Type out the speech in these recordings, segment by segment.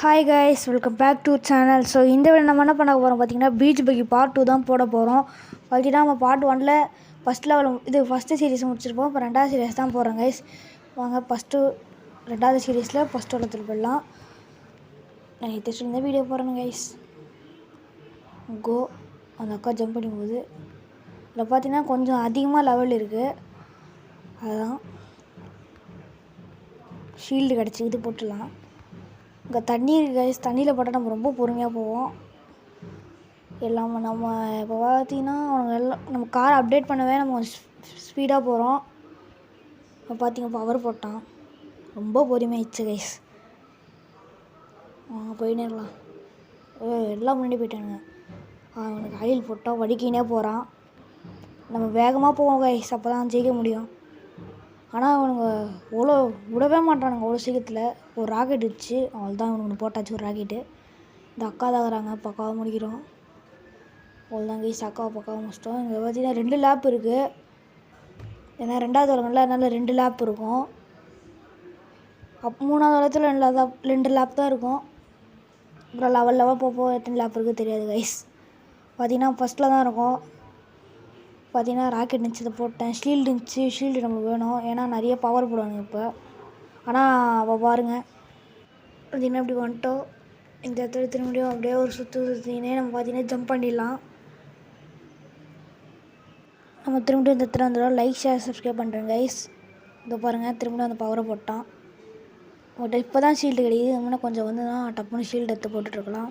Hi guys, welcome back to channel. So இந்த video நம்ம என்ன பண்ண போகிறோம் பார்த்தீங்கன்னா, பீச் பக்கி பார்ட் 2 தான் போட போகிறோம். பார்த்தீங்கன்னா நம்ம பார்ட் 1ல் ஃபஸ்ட் லெவல் இது ஃபஸ்ட்டு சீரிஸ் முடிச்சிருப்போம். இப்போ ரெண்டாவது சீரிஸ் தான் போகிறோம் கைஸ். வாங்க ரெண்டாவது சீரீஸில் ஃபஸ்ட்டு இடத்துல போடலாம். நான் எத்திட்டு இந்த வீடியோ போகிறேன் கைஸ். கோ அந்த அக்கா ஜம்ப் பண்ணும்போது இதில் பார்த்தீங்கன்னா கொஞ்சம் அதிகமாக லெவல் இருக்குது. அதுதான் ஷீல்டு கிடச்சி இது போட்டுடலாம். இங்கே தண்ணி இருக்குது கைஸ். தண்ணியில் போட்டால் நம்ம ரொம்ப பொறுமையாக போவோம். எல்லாமே நம்ம இப்போ பார்த்தீங்கன்னா அவங்க எல்லாம் நம்ம காரை அப்டேட் பண்ணவே நம்ம ஸ்பீடாக போகிறோம். இப்போ பார்த்தீங்க பவர் போட்டான், ரொம்ப பொறுமையாகிடுச்சு கைஸ். போயினே இருக்கலாம். எல்லாம் முன்னாடி போயிட்டானுங்க. அவனுக்கு ஆயில் போட்டால் வடிக்கினே போகிறான். நம்ம வேகமாக போவோம் கைஸ், அப்போ தான் ஜெயிக்க முடியும். ஆனால் அவனுங்க அவ்வளோ விடவே மாட்டானுங்க அவ்வளோ சீக்கிரத்தில். ஒரு ராக்கெட் வச்சு அவள் தான் அவனுக்கு போட்டாச்சு ஒரு ராக்கெட்டு. இந்த அக்கா தாக்குறாங்க, பக்காவாக முடிக்கிறோம். அவள் தான் கைஸ், அக்காவை பக்காவாக முடிச்சிட்டோம். இங்கே பார்த்தீங்கன்னா 2 லேப் இருக்குது. ஏன்னா 2வது உலகம்ல அதனால் 2 லேப் இருக்கும். 3வது உலகத்தில் 2 லேப் தான் இருக்கும். அப்புறம் லெவல் போக எத்தனை லேப் இருக்குது தெரியாது கைஸ். பார்த்தீங்கன்னா ஃபஸ்ட்டில் தான் இருக்கும். பார்த்தீங்கன்னா ராக்கெட் இருந்துச்சு, அதை போட்டேன். ஷீல்டு இருந்துச்சு, ஷீல்டு நம்மளுக்கு வேணும். ஏன்னா நிறைய பவர் போடுவாங்க இப்போ. ஆனால் அவள் பாருங்கள் பார்த்தீங்கன்னா இப்படி வந்துட்டோம். இந்த இடத்துல திரும்பியும் அப்படியே ஒரு சுற்றினே நம்ம பார்த்தீங்கன்னா ஜம்ப் பண்ணிடலாம். நம்ம திரும்பியும் இந்த இடத்துல வந்துடும். லைக் ஷேர் சப்ஸ்கிரைப் பண்ணுறேன் கைஸ். இதை பாருங்கள், திரும்பியும் அந்த பவரை போட்டான். இப்போ தான் ஷீல்டு கிடைக்குது. இன்னும் கொஞ்சம் வந்து தான் டப்புன்னு ஷீல்டு எடுத்து போட்டுட்ருக்கலாம்.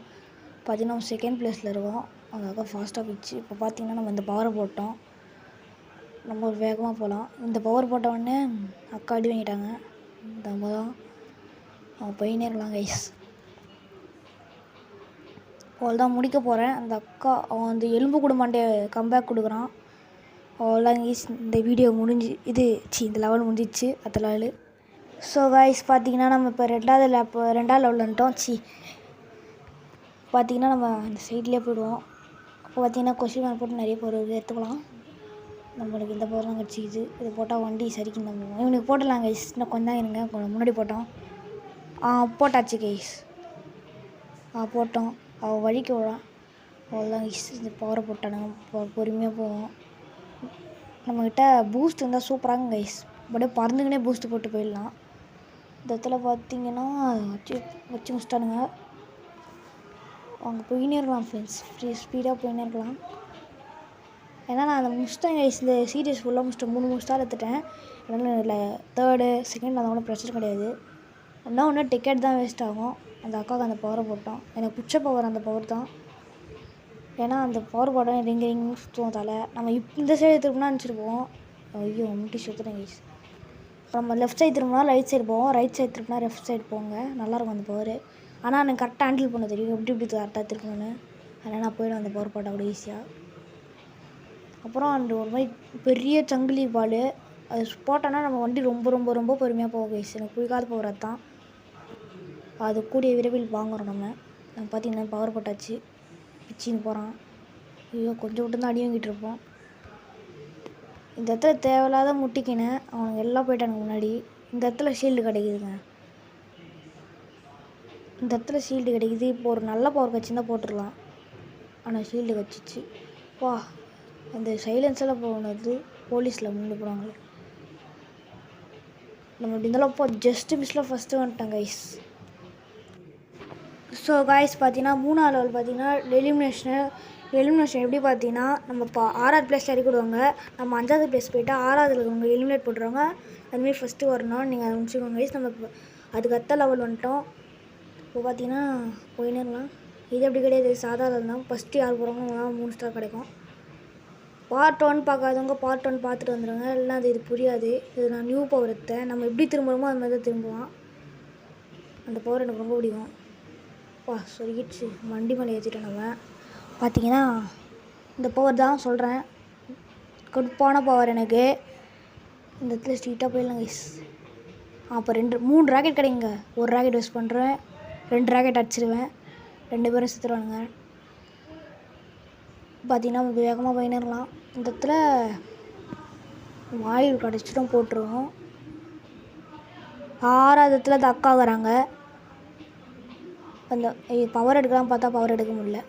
பார்த்தீங்கன்னா நம்ம செகண்ட் ப்ளேஸில் இருக்கோம். அதுக்காக ஃபாஸ்ட்டாக போயிடுச்சு. இப்போ பார்த்தீங்கன்னா நம்ம இந்த பவரை போட்டோம். நம்ம வேகமாக போகலாம். இந்த பவர் போட்ட உடனே அக்கா அடி வாங்கிட்டாங்க. நம்ம தான் அவன் போயினே இருக்கலாம் கைஸ். அவள் தான் முடிக்க போகிறேன். அந்த அக்கா அவன் வந்து எலும்பு கூட மாட்டே கம்பேக் கொடுக்குறான். அவள் தான் கைஸ் இந்த வீடியோ இந்த லெவல் முடிஞ்சிச்சு. அடுத்த லெவலு. ஸோ கைஸ் பார்த்தீங்கன்னா நம்ம இப்போ 2வது லெவல் வந்துட்டோம். பார்த்தீங்கன்னா நம்ம அந்த சைட்லேயே போயிடுவோம். இப்போ பார்த்தீங்கன்னா கொஸ்டின் போட்டு நிறைய பொருள் எடுத்துக்கலாம். நம்மளுக்கு இந்த பவர் தான் கிடச்சிக்குது. இது போட்டால் வண்டி சரிக்கு நம்ம இவனுக்கு போட்டலாம் கைஸ். இன்னும் கொஞ்சம் தான் இருங்க, முன்னாடி போட்டோம். போட்டாச்சு கைஸ். போட்டோம். அவள் வழிக்கு விடான். அவள் தான் கைஸ் இந்த பவரை போட்டானுங்க. பொறுமையாக போவோம். நம்மக்கிட்ட பூஸ்ட் இருந்தால் சூப்பராக கைஸ். அப்படியே பறந்துக்கினே பூஸ்ட் போட்டு போயிடலாம். இந்த இடத்துல பார்த்தீங்கன்னா வச்சு முடிச்சிட்டானுங்க. அவங்க போயினே இருக்கலாம் ஃப்ரெண்ட்ஸ், ஸ்பீடாக போயினே இருக்கலாம். ஏன்னா நான் அதை முடிச்சிட்டேன் கைஸ். இந்த சீரியஸ் ஃபுல்லாக முடிச்சிட்டேன். 3 ஸ்டார் எடுத்துட்டேன். அதனால் இல்லை 3rd செகண்ட் அந்த கூட பிரச்சனை கிடையாது. ஒன்று டிக்கெட் தான் வேஸ்ட் ஆகும். அந்த அக்காவுக்கு அந்த பவரை போட்டோம். எனக்கு பிடிச்ச பவர் அந்த பவர் தான். ஏன்னா அந்த பவர் போட்டோம் ரிங் சுற்றுவோம் தலை. நம்ம இந்த சைடு திரும்பினா நினச்சிருப்போம். ஐயோ முட்டி சுற்றுறேன் கைஸ். நம்ம லெஃப்ட் சைடு திரும்பினா ரைட் சைடு போவோம், ரைட் சைடு திரும்பினா லெஃப்ட் சைடு போங்க. நல்லாயிருக்கும் அந்த பவர். ஆனால் எனக்கு கரெக்டாக ஹேண்டில் பண்ண தெரியும், எப்படி கரெக்டாக திருப்பணும்னு. அதனால் நான் போய்டும் அந்த பவர் போட்டால் கூட ஈஸியாக. அப்புறம் அந்த ஒரு மாதிரி பெரிய சங்கிலி பால் அது போட்டோன்னா நம்ம வண்டி ரொம்ப ரொம்ப ரொம்ப பொறுமையாக போக கைஸ். எனக்கு பிடிக்காத பவர் அதுதான். அது கூடிய விரைவில் வாங்குகிறோம். நம்ம பார்த்தீங்கன்னா பவர் போட்டாச்சு. பிச்சின்னு போகிறான். ஐயோ கொஞ்சம் விட்டு தான் அடி வாங்கிட்டு இருப்போம். இந்த இடத்துல தேவையில்லாத முட்டிக்கினேன். அவனுக்கு எல்லாம் போயிட்டானுங்க முன்னாடி. இந்த இடத்துல ஷீல்டு கிடைக்குதுங்க. இந்த இடத்துல ஷீல்டு கிடைக்குது. இப்போ ஒரு நல்ல பவர் கட்சின்னு போட்டுடலாம். ஆனால் ஷீல்டு கட்சிச்சு. வா அந்த சைலன்ஸில் போனது போலீஸில் முன்னாடி போனாங்களே. நம்ம இப்படி இருந்தாலும் அப்போ ஜஸ்ட்டு மிஸ்ஸில் ஃபஸ்ட்டு வந்துட்டேன் கைஸ். ஸோ கைஸ் பார்த்தீங்கன்னா 3வது லெவல் பார்த்தீங்கன்னா எலிமினேஷன் எப்படி பார்த்தீங்கன்னா நம்ம இப்போ 6வது பிளேஸ் இறக்கிடுவாங்க. நம்ம 5வது பிளேஸ் போய்ட்டு 6வதுல இருக்கவங்க எலிமினேட் போட்டுருவாங்க. அதுமாரி ஃபஸ்ட்டு வரணும். நீங்கள் அதை முடிச்சுக்கோங்க கைஸ். நம்ம இப்போ அதுக்கு அடுத்த லெவல் வந்துட்டோம். இப்போ பார்த்தீங்கன்னா போயினே இருக்கலாம். இது எப்படி கிடையாது, சாதாரணம் தான். ஃபஸ்ட்டு யார் போகிறாங்களோ 3 ஸ்டார் கிடைக்கும். பார்ட் 1 பார்க்காதவங்க பார்ட் 1 பார்த்துட்டு வந்துடுங்க. இல்லைனா அது இது புரியாது. இது நான் நியூ பவர் எடுத்தேன். நம்ம எப்படி திரும்புகிறோமோ அது மாதிரி தான் திரும்புவான். அந்த பவர் எனக்கு ரொம்ப பிடிக்கும். சொல்லிடுச்சு வண்டி மேலே ஏற்றிட்டோம். நம்ம பார்த்தீங்கன்னா இந்த பவர் தான் சொல்கிறேன், கடுப்பான பவர் எனக்கு. இந்த இடத்துல ஸ்ட்ரீட்டாக போயிடலாம் கைஸ். அப்போ 3 ராக்கெட் கிடைக்குங்க. ஒரு ராக்கெட் யூஸ் பண்ணுறேன், 2 ராக்கெட் அடிச்சிடுவேன். 2 பேரும் சுற்றுருவானுங்க. பார்த்தீங்கன்னா வேகமாக போயினரலாம். இந்த இடத்துல ஆயில் கிடச்சிட்டும் போட்டுருவோம். 6வது இடத்துல அந்த அக்கா வராங்க. அந்த பவர் எடுக்கலாம் பார்த்தா பவர் எடுக்க முடியல.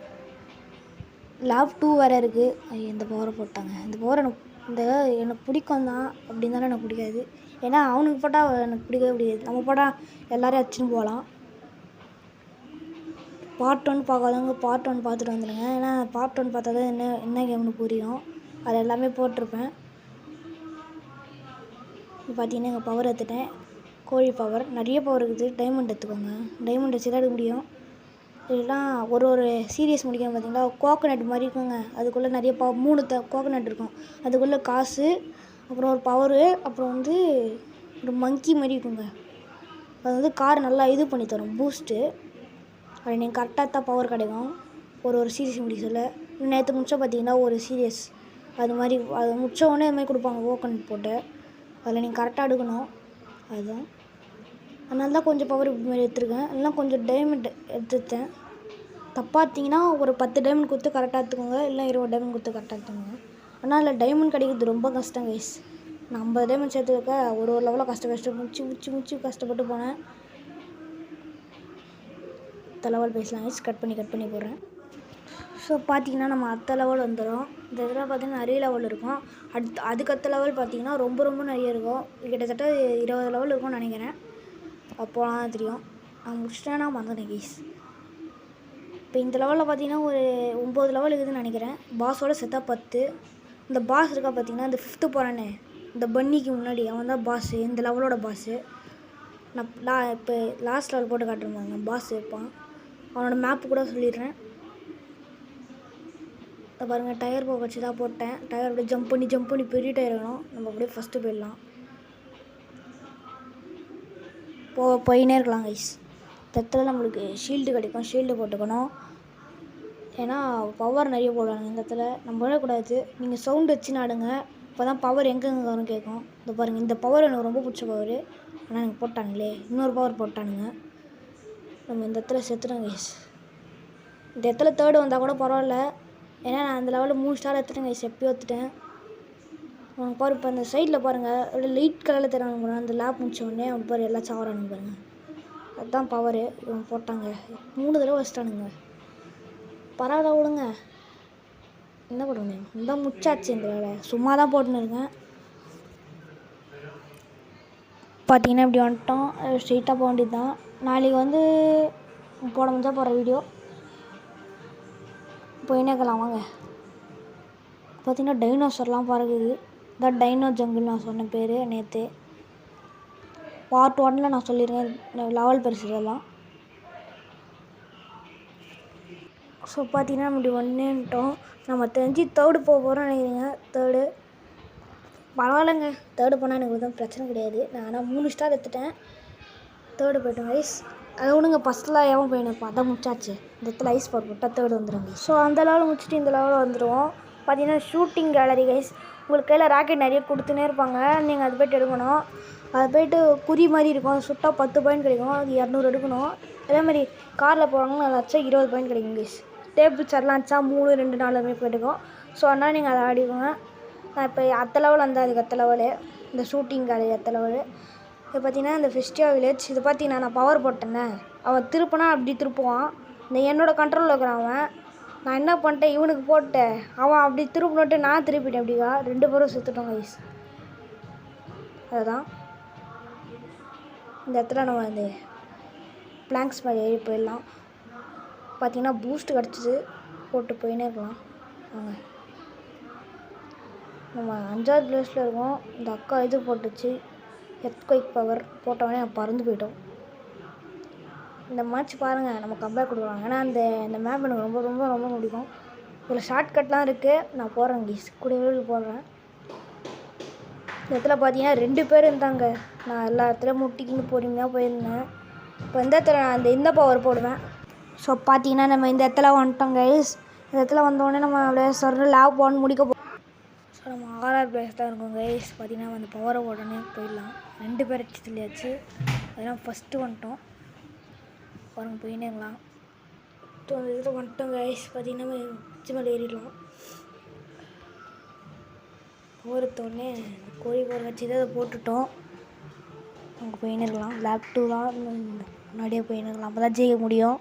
லேப் 2 வேறு இருக்குது. இந்த பவரை போட்டாங்க. இந்த பவர் எனக்கு பிடிக்கும் தான், அப்படி இருந்தாலும் எனக்கு பிடிக்காது. ஏன்னா அவனுக்கு போட்டால் எனக்கு பிடிக்கவே பிடிக்காது. நம்ம போட்டால் எல்லோரையும் அடிச்சுன்னு போகலாம். பார்ட் 1 பார்க்காதவங்க பார்ட் 1 பார்த்துட்டு வந்துடுங்க. ஏன்னா பார்ட் 1 பார்த்தா தான் என்ன கேம்னு புரியும். அது எல்லாமே போட்டிருப்பேன். இப்போ பார்த்தீங்கன்னா எங்கள் பவர் எடுத்துட்டேன். கோழி பவர் நிறைய பவர் இருக்குது. டைமண்ட் எடுத்துக்கோங்க. டைமண்ட் வச்சு தான் எடுக்க முடியும். இதெல்லாம் ஒரு சீரியஸ் முடிக்கணும். பார்த்தீங்களா, கோகோனட் மாதிரி இருக்குங்க. அதுக்குள்ளே நிறைய 3 கோகோனட் இருக்கும். அதுக்குள்ளே காசு, அப்புறம் ஒரு பவரு, அப்புறம் ஒரு மங்கி மாதிரி இருக்குங்க. அது கார் நல்லா இது பண்ணி தரும், பூஸ்ட்டு. அது நீங்கள் கரெக்டாக தான் பவர் கிடைக்கும். ஒரு சீரியஸ் முடிக்க சொல்ல. நேற்று முடிச்சா பார்த்தீங்கன்னா ஒரு சீரியஸ் அது மாதிரி அது முடிச்ச உடனே அது மாதிரி கொடுப்பாங்க கோகோனட் போட்டு. அதில் நீங்கள் கரெக்டாக எடுக்கணும். அதுதான் அதனால தான் கொஞ்சம் பவர் இப்படி மாதிரி எடுத்துருக்கேன். எல்லாம் கொஞ்சம் டைமண்ட் எடுத்துட்டேன். தப்பாத்திங்கன்னா ஒரு 10 டைமண்ட் கொடுத்து கரெக்டாக எடுத்துக்கோங்க, இல்லை 20 டைமண்ட் கொடுத்து கரெக்டாக எடுத்துக்கோங்க. ஆனால் அதில் டைமண்ட் கிடைக்கிறது ரொம்ப கஷ்டம் கைஸ். நான் 50 டைமண்ட் சேர்த்து வைக்க ஒரு லெவலில் முடிச்சு கஷ்டப்பட்டு போனேன். லெவல் பேசலாம் கைஸ். கட் பண்ணி போடுறேன். ஸோ பார்த்தீங்கன்னா நம்ம அடுத்த லெவல் வந்துடும். இந்த இதில் பார்த்தீங்கன்னா நிறைய லெவல் இருக்கும். அதுக்கடுத்த லெவல் பார்த்தீங்கன்னா ரொம்ப நிறைய இருக்கும். கிட்டத்தட்ட 20 லெவல் இருக்கும்னு நினைக்கிறேன். அப்போலாம் தான் தெரியும். நான் முடிச்சிட்டேன்னா மறந்துட்டேன் கைஸ். இப்போ இந்த லெவலில் பார்த்தீங்கன்னா ஒரு 9 லெவல் இருக்குதுன்னு நினைக்கிறேன். பாஸோட செத்தா 10. இந்த பாஸ் இருக்கா பார்த்தீங்கன்னா, இந்த 5th போகிறானே, இந்த பன்னிக்கு முன்னாடி அவன் தான் பாஸு. இந்த லெவலோட பாஸு. நான் இப்போ லாஸ்ட் லெவல் போட்டு காட்டுறேன். பாஸ் இருப்பான். அவனோட மேப்பு கூட சொல்லிடுறேன். பாருங்கள், டயர் போக வச்சு தான் போட்டேன். டயர் அப்படியே ஜம்ப் பண்ணி பெரிய டயர் வேணும். நம்ம அப்படியே ஃபஸ்ட்டு போயிடலாம். போயினே இருக்கலாம் கைஸ். இடத்துல நம்மளுக்கு ஷீல்டு கிடைக்கும். ஷீல்டு போட்டுக்கணும். ஏன்னா பவர் நிறைய போடுவாங்க இந்த இடத்துல. நம்ம விடக்கூடாது. நீங்கள் சவுண்டு வச்சு நாடுங்க. இப்போ தான் பவர் எங்கெங்கே வரும் கேட்கும். இந்த பாருங்கள், இந்த பவர் எனக்கு ரொம்ப பிடிச்ச பவர். ஆனால் எனக்கு போட்டானுங்களே, இன்னொரு பவர் போட்டானுங்க. நம்ம இந்த இடத்துல செத்துட்டோம் கைஸ். இந்த இடத்துல 3rd வந்தால் கூட பரவாயில்ல. ஏன்னா நான் அந்த லெவலில் 3 ஸ்டார் எடுத்துட்டேன் கைஸ். எப்பயும் எடுத்துட்டேன். அவங்க பாரு, இப்போ அந்த சைடில் பாருங்கள், அப்படியே லைட் கலரில் தரானுங்க. அந்த லேப் முடிச்ச உடனே அவங்க பாரு எல்லாம் சாவறானுங்க பாருங்கள். அதுதான் பவரு. இவங்க போட்டாங்க 3 தடவை வச்சிட்டானுங்க. பரவாயில்ல விடுங்க, என்ன பண்ணுங்க. இந்த முச்சாச்சு இந்த வேலை. சும்மா தான் போட்டுன்னு இருக்கேன். பார்த்தீங்கன்னா இப்படி வந்துட்டோம். ஸ்ட்ரெயிட்டாக போக வேண்டியது தான். நாளைக்கு போட முடிஞ்சால் போகிற வீடியோ போயினேக்கலாம் வாங்க. பார்த்தீங்கன்னா டைனோசர்லாம் பறக்குது. இதான் டைனோ ஜங்கிள் நான் சொன்ன பேர். நேற்று பார்ட் 1 நான் சொல்லியிருக்கேன் லெவல் பெருசு இதெல்லாம். ஸோ பார்த்தீங்கன்னா நம்ம இப்படி ஒன்றுட்டோம். நம்ம தெரிஞ்சு 3rd போக போகிறோம் நினைக்கிறீங்க. 3rd பரவாயில்லைங்க. 3rd போனால் எனக்கு எதுவும் பிரச்சனை கிடையாது. நான் ஆனால் 3 ஸ்டார் எடுத்துட்டேன். 3rd போய்ட்டோம் கைஸ். அதை விடுங்க, ஃபஸ்ட்டில் எவன் போயினிருப்பான். அதான் முடிச்சாச்சு. இந்த இடத்துல ஐஸ் பவர் போட்டால் 3rd வந்துடுங்க. ஸோ அந்த லெவலில் முடிச்சுட்டு இந்த லெவலில் வந்துடுவோம். பார்த்தீங்கன்னா ஷூட்டிங் கேலரி கைஸ். உங்களுக்கு கையில் ராக்கெட் நிறைய கொடுத்துனே இருப்பாங்க. நீங்கள் அது போய்ட்டு எடுக்கணும். அது போய்ட்டு குறி மாதிரி இருக்கும். அது சுட்டால் 10 பாயிண்ட் கிடைக்கும். அது 200 எடுக்கணும். அதேமாதிரி காரில் போகிறாங்கன்னா அதை வச்சா 20 பாயிண்ட் கிடைக்கும் கைஸ். டேபிள் சேர்லாம் வச்சா 3, 2, 4 போய்ட்டுக்கும். ஸோ அதனால் நீங்கள் அதை ஆடிக்கோங்க. நான் இப்போ அடுத்த லெவல் அதுக்கு அடுத்த லெவலு இந்த ஷூட்டிங் கேலரி அடுத்த லெவலு. இப்போ பார்த்தீங்கன்னா இந்த ஃபெஸ்டிவல் வில்லேஜ். இது பார்த்தீங்கன்னா நான் பவர் போட்டேன்னே, அவன் திருப்பினா அப்படி திருப்புவான். இந்த என்னோடய கண்ட்ரோலில் இருக்கிறான் அவன். நான் என்ன பண்ணிட்டேன், இவனுக்கு போட்டேன். அவன் அப்படி திருப்பினோட்டு நான் திருப்பிட்டேன். அப்படிக்கா 2 பேரும் சுற்றுட்டோம் கைஸ். அதுதான் இந்த இடத்துல நம்ம இந்த பிளாங்க்ஸ் மாதிரி ஏறி போயிடலாம். பார்த்தீங்கன்னா பூஸ்ட் கிடச்சிது. போட்டு போயினே இருக்கலாம் வாங்க. நம்ம 5வது பிளேஸில் இருக்கோம். இந்த அக்கா இது போட்டுச்சு எர்த்குவைக் பவர். போட்டவொடனே பறந்து போயிட்டோம். இந்த மேட்ச் பாருங்கள், நம்ம கம்பேக் கொடுக்குறாங்க. ஏன்னா இந்த மேப் எனக்கு ரொம்ப பிடிக்கும். இதில் ஷார்ட்கட்லாம் இருக்குது. நான் போடுறேன் கைஸ், கூடிய போடுறேன். இந்த இடத்துல பார்த்தீங்கன்னா 2 பேர் இருந்தாங்க. நான் எல்லா இடத்துலையும் முட்டிக்கின்னு பொறுமையாக போயிருந்தேன். இப்போ இந்த இடத்துல நான் இந்த பவர் போடுவேன். ஸோ பார்த்தீங்கன்னா நம்ம இந்த இடத்துல வந்துட்டோம் கைஸ். இந்த இடத்துல வந்தோடனே நம்ம அப்படியே சொல்கிற லேப் 1 முடிக்க போகிறோம். ஸோ நம்ம 6வது பிளேஸ் தான் இருக்கோம் கைஸ். பார்த்தீங்கன்னா அந்த பவரை உடனே போயிடலாம். 2 பேர் அடிச்சு சொல்லியாச்சு. அதெல்லாம் ஃபஸ்ட்டு வந்துட்டோம். பாருங்கள் போயினேங்களாம். அந்த இதில் வந்துட்டோம் கைஸ். பார்த்தீங்கன்னா உச்சி மேலே ஏறிடலாம். போகிறத்தோடனே கோழி போகிற வச்சு தான் அதை போட்டுட்டோம். அங்கே போயின்னு இருக்கலாம். லேப் 2 தான் முன்னாடியே போயின்னு இருக்கலாம். அப்போ தான் ஜெயிக்க முடியும்.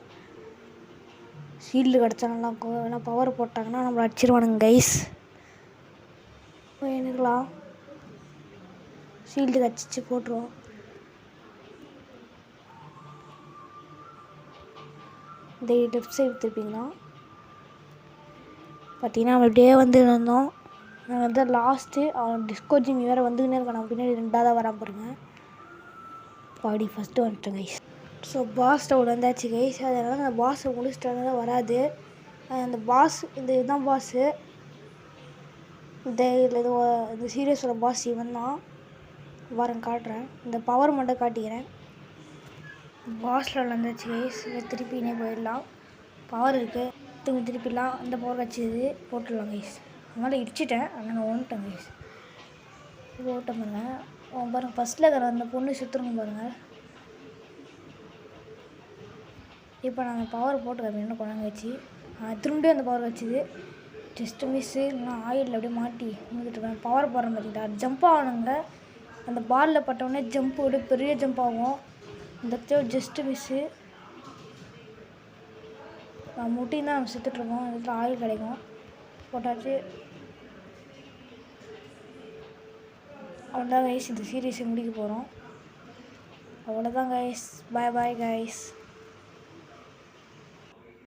ஷீல்டு கிடச்சா நல்லாயிருக்கும். ஏன்னா பவர் போட்டாங்கன்னா நம்மளை அடிச்சிருவானுங்க கைஸ். போயின்னுக்கலாம். ஷீல்டு கிடச்சிச்சு போட்டுருவோம். இந்த லெஃப்ட் சைடு திருப்பிங்கன்னா பார்த்தீங்கன்னா நம்ம இப்படியே வந்து இருந்தோம். நாங்கள் வந்து லாஸ்ட்டு அவன் டிஸ்கோ ஜிம்மி வேறு வந்துக்கினே இருக்கான். நம்ம பின்னாடி 2வது வரான் பாருங்க. பாடி ஃபஸ்ட்டு வந்துட்டேன் கைஸ். ஸோ பாஸ் டவுன் வந்தாச்சு கைஸ். அதனால் அந்த பாஸை முடிச்சிட்டு தான் வராது. அந்த பாஸ் இதுதான் பாஸு. இந்த சீரியஸோட பாஸ் இவன் தான். வரேன் காட்டுறேன். இந்த பவர் மட்டும் காட்டிக்கிறேன். பாஸில் வந்தாச்சு கைஸ். திருப்பினே போயிடலாம். பவர் இருக்குது. திருப்பிடலாம். அந்த பவர் வச்சுது போட்டுடலாம் கைஸ். அதனால் இடிச்சிட்டேன். ஆனால் நான் ஓன்ட்டேன் கைஸ். இப்போ ஓட்ட பாருங்கள் ஃபஸ்ட்டில் இருக்கிற அந்த பொண்ணு சுற்றுருங்க பாருங்கள். இப்போ நாங்கள் பவர் போட்டுக்கிறோம். என்ன கொண்டாங்க வச்சு திரும்பி அந்த பவர் வச்சுது. Just miss. இல்லைனா ஆயிலில் அப்படியே மாட்டி வந்துட்டுருக்கேன். பவர் போடுறேன் பார்த்தீங்களா, ஜம்ப் ஆகணுங்க. அந்த பாலில் பட்டவுடனே ஜம்ப் விட பெரிய ஜம்ப் ஆகும். இந்த ஜஸ்ட்டு மிஸ்ஸு. முட்டின்னு தான் நம்ம சுற்றுட்ருக்கோம். இடத்துல ஆயில் கிடைக்கும். போட்டாச்சு. அவ்வளோதான் கைஸ். இந்த சீரீஸை முடிக்க போகிறோம். அவ்வளோதான் கைஸ். பாய் பாய் கைஸ்.